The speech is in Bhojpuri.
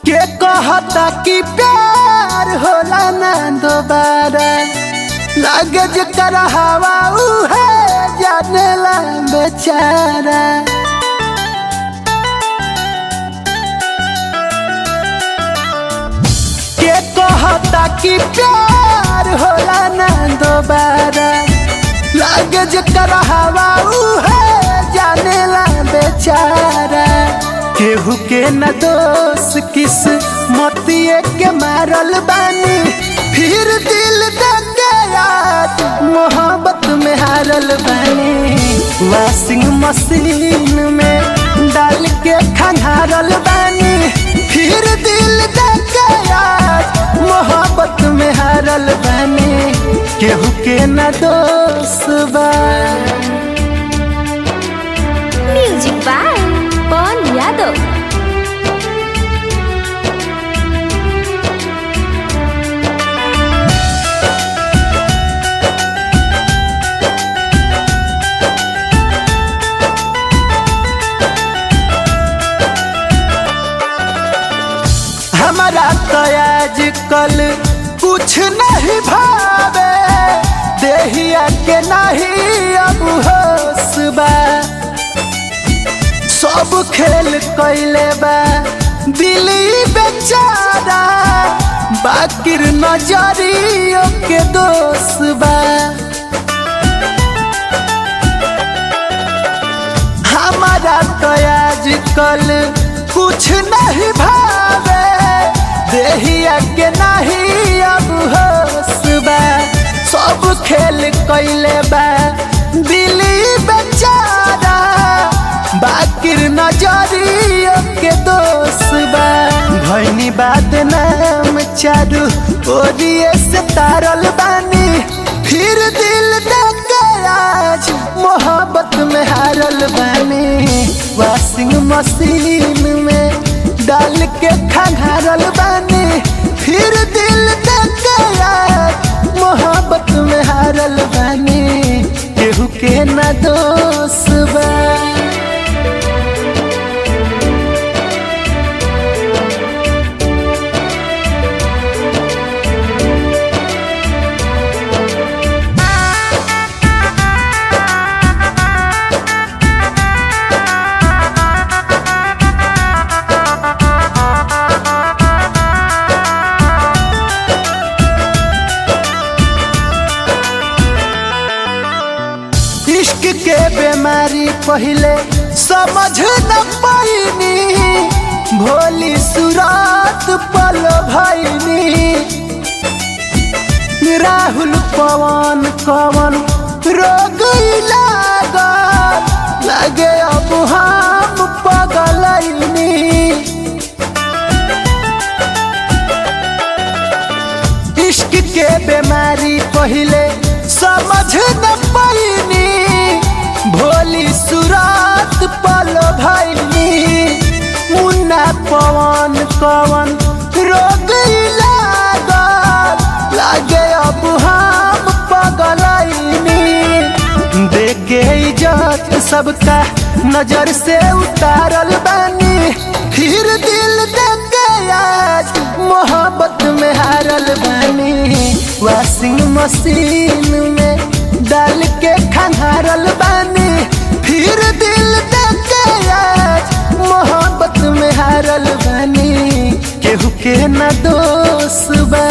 के कहता कि प्यार होला ना दोबारा, लागे जकर हवा उहे जानेला बेचारा। के कहता कि प्यार होला ना दोबारा, लागे जकर हवा उहे जानेला बेचारा। केहू के न दोष किस मोतिये के मारल बानी, फिर दिल देके आज मोहब्बत में हारल बानी। वॉशिंग मशीन में डाल के खंगारल बानी, फिर दिल देके आज मोहब्बत में हारल बानी। केहू के न दोष बा। म्यूजिक बाय पवन यादव। हमारा तो आजकल कुछ नहीं भावे, देहिया के नहीं अब होश बा। सब खेल कैले बा दिली बेचारा, बाकिर नजरियों के दोष बा। हमारा तो आजकल कुछ नहीं भावे, देहिया के नहीं अब होश बा। सब खेल कैले बा दिली बेचारा, बाकिर नजरियों के दोष बा। भैनी बात नाम चारू ओरिए से तारल बानी, फिर दिल देके आज मोहब्बत में हारल बानी। वॉशिंग मशीन में डाल के खंगारल बानी, फिर दिल देके आज मोहब्बत में हारल बानी। केहू के न दोष बा। इश्क के बीमारी पहले समझ न पाइनी, भोली सुरात पल भइनी। राहुल पवन कवन रोग लागल, लगे अब हम पगलैनी। इश्क के बीमारी पहले समझ न पाइनी, भोली सुरात पल भइनी। मुन्ना पवन कवन रोग लागल, लागे अब हम पगलैनी। देखे इज्जत सबका नजर से उतारल बानी, फिर दिल देके आज मोहब्बत में हारल बानी। वॉशिंग मशीन में डाल के खंगारल बानी, फिर दिल देके आज मोहब्बत में हारल बानी। केहू के न दोष बा।